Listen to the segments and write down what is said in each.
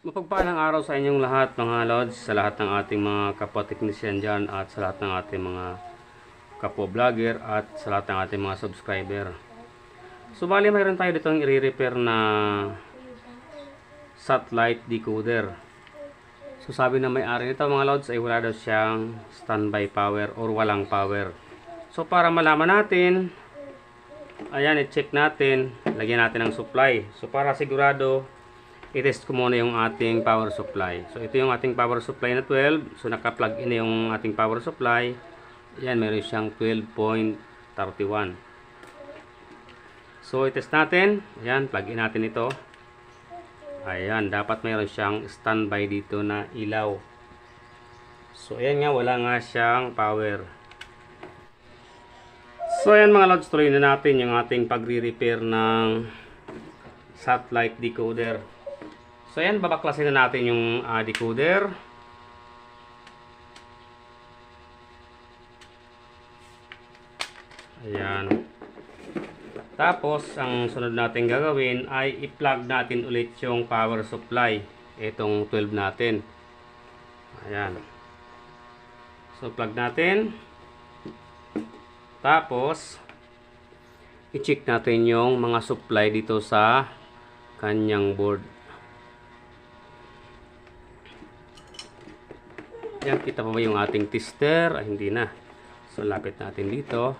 Mapagpalang araw sa inyong lahat mga lods, sa lahat ng ating mga kapwa-teknisyan dyan at sa lahat ng ating mga kapwa-vlogger at sa lahat ng ating mga subscriber. So bali mayroon tayo dito ang i-repair na satellite decoder. So sabi na may-ari nito mga lods ay wala daw siyang standby power or walang power. So para malaman natin, ayan, i-check natin, lagyan natin ng supply. So para sigurado, i-test ko muna yung ating power supply. So ito yung ating power supply na 12. So naka-plug in yung ating power supply. Ayan, meron siyang 12.31. So i-test natin. Ayan, plug in natin ito. Ayan, dapat meron siyang standby dito na ilaw. So ayan nga, wala nga siyang power. So ayan mga lods, tuloy na natin yung ating pagre-repair ng satellite decoder. So ayan, babaklasin na natin yung decoder. Ayan. Tapos, ang sunod natin gagawin ay i-plug natin ulit yung power supply. Itong 12 natin. Ayan. So, plug natin. Tapos, i-check natin yung mga supply dito sa kanyang board. Yan, kita pa ba yung ating tester? Ay, hindi na. So, lapit natin dito.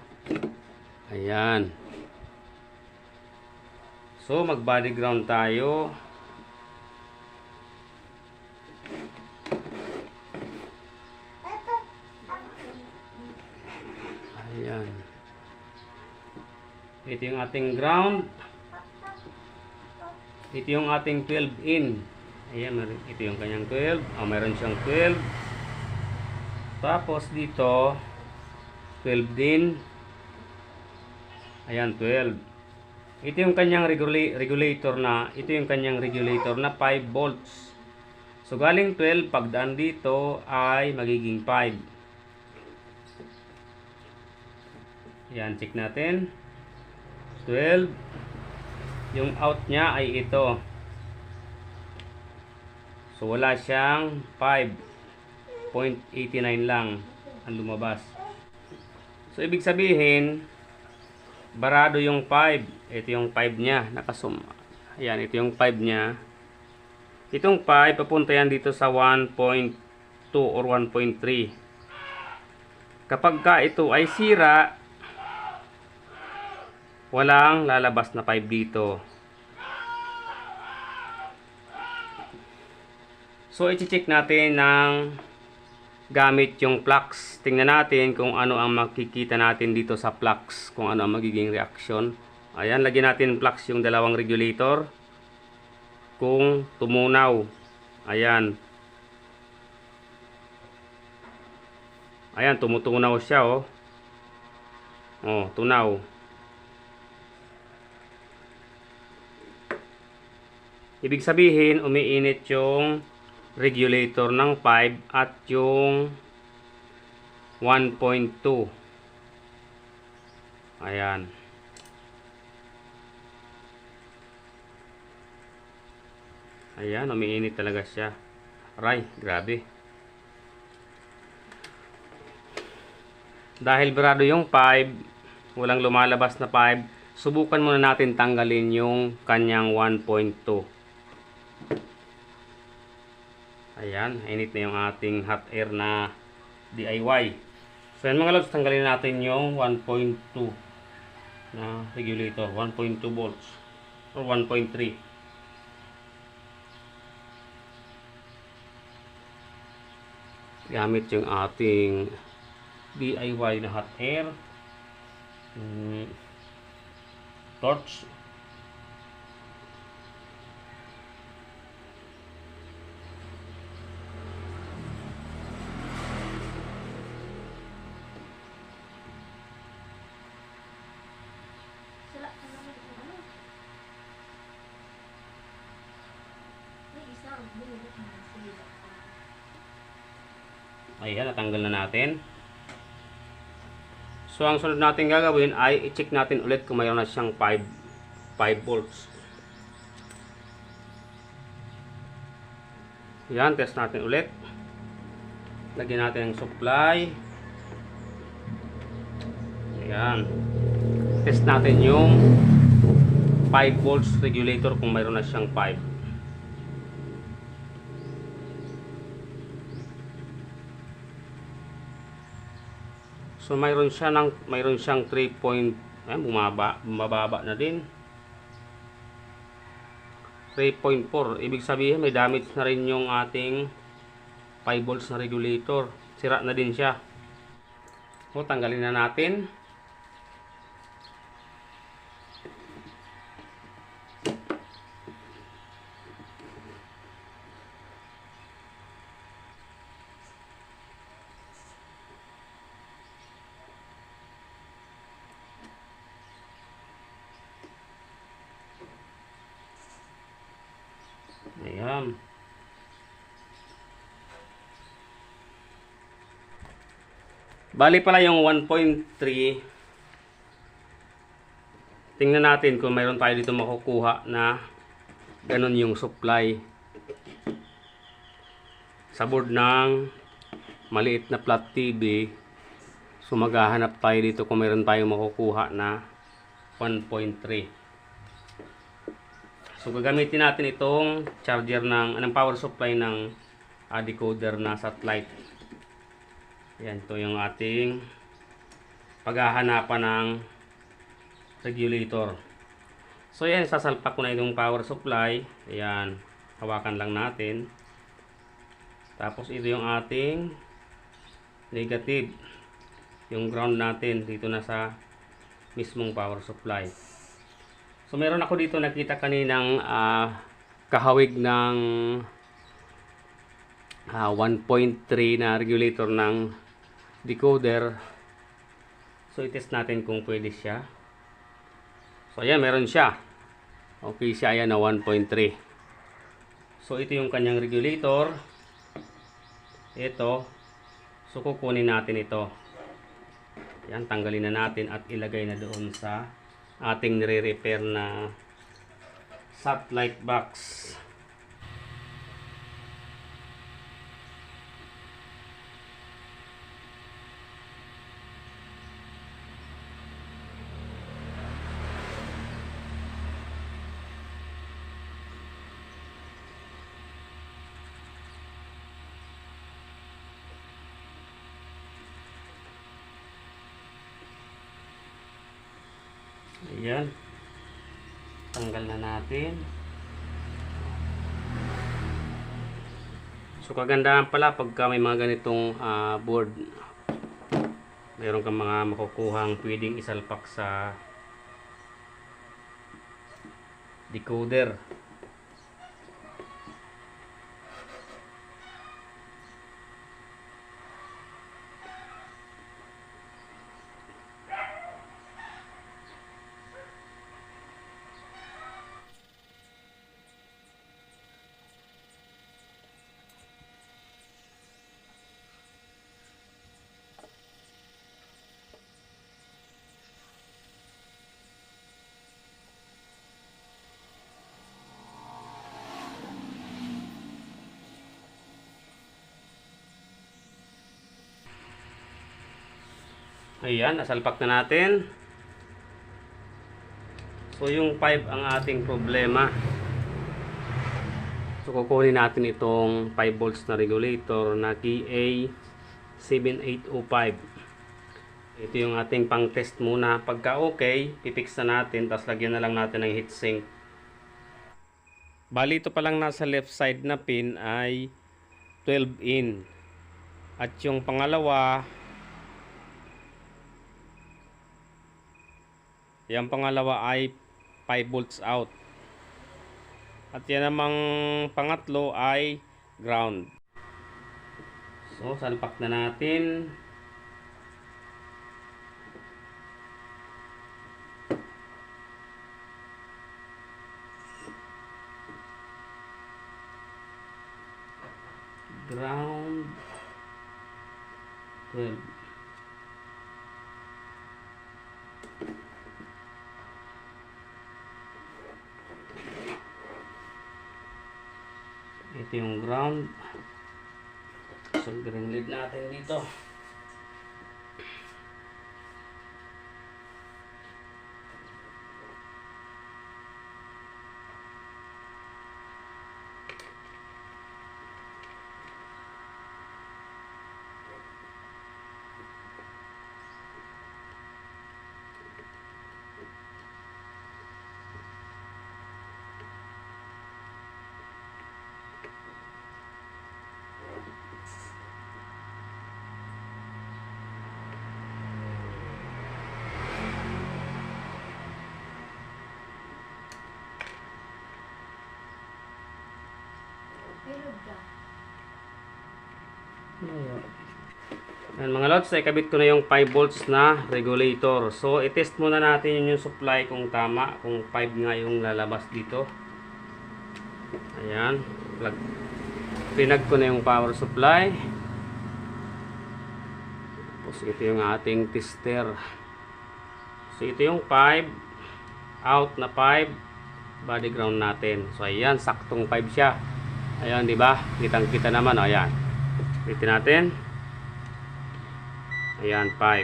Ayan. So, mag-body ground tayo. Ayan. Ito yung ating ground. Ito yung ating 12 in. Ayan, ito yung kanyang 12. Meron siyang 12. Tapos dito 12 din. Ayan, 12. Ito yung kanyang regulator na 5 volts. So galing 12 pagdaan dito ay magiging 5. Ayan, check natin. 12. Yung out niya ay ito. So wala siyang 5.89 lang ang lumabas. So ibig sabihin, barado yung 5. Ito yung 5 niya, nakasum. Ayan, ito yung 5 niya. Itong 5 papunta yan dito sa 1.2 or 1.3. Kapag ka ito ay sira, walang lalabas na 5 dito. So i-check natin ng gamit yung flux. Tingnan natin kung ano ang makikita natin dito sa flux, kung ano ang magiging reaction. Ayan, lagyan natin flux yung dalawang regulator. Kung tumunaw, ayan. Ayan, tumutunaw siya, oh. Oh, tunaw. Ibig sabihin, umiinit yung regulator ng 5 at yung 1.2. Ayan. Ayan, umiinit talaga siya. Aray, grabe. Dahil barado yung 5, walang lumalabas na 5, subukan muna natin tanggalin yung kanyang 1.2. Ayan, init na yung ating hot air na DIY. So yan mga lods, tanggalin natin yung 1.2 na regulator, 1.2 volts or 1.3. Gamit yung ating DIY na hot air torch. Ayan, natanggal na natin. So ang sunod natin gagawin ay i-check natin ulit kung mayroon na siyang 5 volts. Yan, test natin ulit. Lagyan natin ng supply. Yan. Test natin yung 5 volts regulator kung mayroon na siyang 5. So mayroon siyang 3 point, bumababa na din. 3.4. Ibig sabihin may damage na rin yung ating 5 volts na regulator. Sira na din siya. So tanggalin na natin. Ayan. Bali pala yung 1.3. Tingnan natin kung mayroon tayo dito makukuha na ganun yung supply sa board ng maliit na flat TV. So maghahanap tayo dito kung mayroon tayong makukuha na 1.3. So gagamitin natin itong charger ng power supply ng decoder na satellite. Yan, ito yung ating paghahanapan ng regulator. So yan, sasalpak ko na itong power supply. Ayan, hawakan lang natin. Tapos ito yung ating negative, yung ground natin dito na sa mismong power supply. So meron ako dito nakita kaninang kahawig ng 1.3 na regulator ng decoder. So i-test natin kung pwede siya. So ayan, meron siya. Okay siya, ayan na 1.3. So ito yung kanyang regulator. Ito. So kukunin natin ito. Ayan, tanggalin na natin at ilagay na doon sa ating nire-repair na satellite box. Ayan, tanggal na natin. So kagandahan pala pagka may mga ganitong board, meron kang mga makukuhang pwedeng isalpak sa decoder. Ayan, nasalpak na natin. So yung 5 ang ating problema. So kukunin natin itong 5 volts na regulator na TA7805. Ito yung ating pang test muna. Pagka okay, pipix na natin, tapos lagyan na lang natin ng heatsink. Bali ito pa lang nasa left side na pin ay 12 in. At yung pangalawa, yung pangalawa ay 5 volts out. At yan namang pangatlo ay ground. So salpak na natin. Ground 12. Ito yung ground. soldering lead natin dito. Ayan mga lods, ikabit ko na yung 5 volts na regulator. So, itest muna natin yung supply kung tama, kung 5 nga yung lalabas dito. Ayan, pinag ko na yung power supply. Tapos ito yung ating tester. So, ito yung 5, out na 5, body ground natin. So, ayan, saktong 5 siya. Ayan, di ba? Kitang-kita naman, ayan. Ulitin natin. Ayan, 5.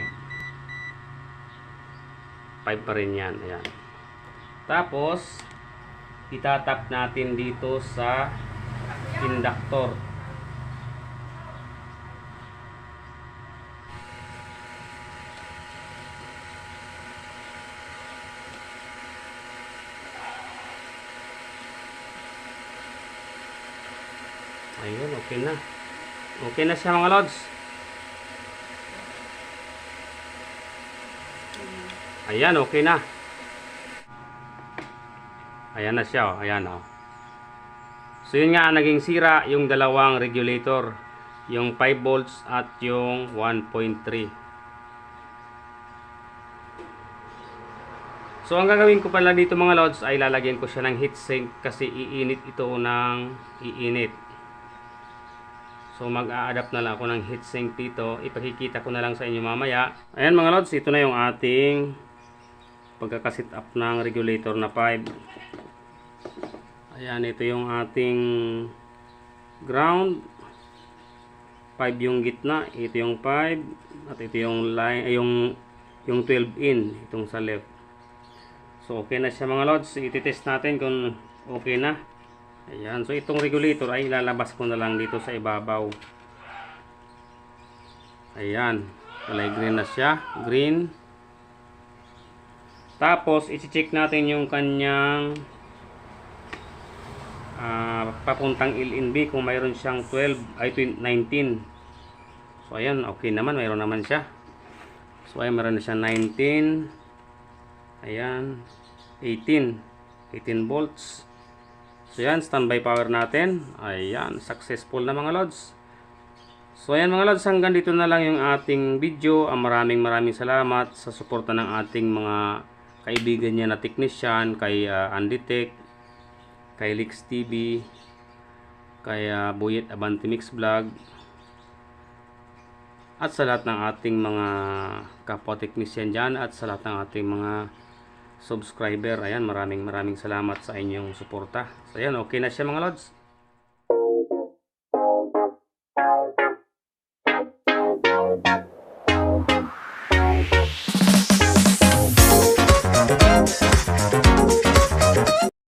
5 pa rin yan. Ayan. Tapos, itatap natin dito sa inductor. Ayun, okay na. Okay na siya mga lods. Ayan, okay na. Ayan na siya, oh. Ayan, oh. So, yun nga, naging sira yung dalawang regulator. Yung 5 volts at yung 1.3. So, ang gagawin ko pala dito mga lods ay lalagyan ko siya ng heatsink kasi iinit ito ng iinit. So, mag-a-adapt na lang ako ng heatsink dito. Ipakikita ko na lang sa inyo mamaya. Ayan mga lods, ito na yung ating pagkakasit up ng regulator na 5. Ayan, ito yung ating ground. 5 yung gitna, ito yung 5 at ito yung line, yung 12 in, itong sa left. So okay na siya mga lods. I-test natin kung okay na. Ayan, so itong regulator ay ilalabas ko na lang dito sa ibabaw. Ayan, kulay green na siya, green. Tapos, isi-check natin yung kanyang papuntang LNB kung mayroon siyang 12 ay 19. So, ayan, okay naman. Mayroon naman siya. So, ayan, mayroon na siya 19. Ayan, 18 volts. So, ayan, standby power natin. Ayan, successful na mga lods. So, ayan mga lods, hanggang dito na lang yung ating video. Maraming salamat sa suporta ng ating mga kaibigan niya na technician, kay Anditech, kay Lix TV, kay Buyet Abanti Mix Vlog, at sa lahat ng ating mga kapwa technician dyan, at sa lahat ng ating mga subscriber. Ayan, maraming salamat sa inyong suporta. So ayan, okay na siya mga lods.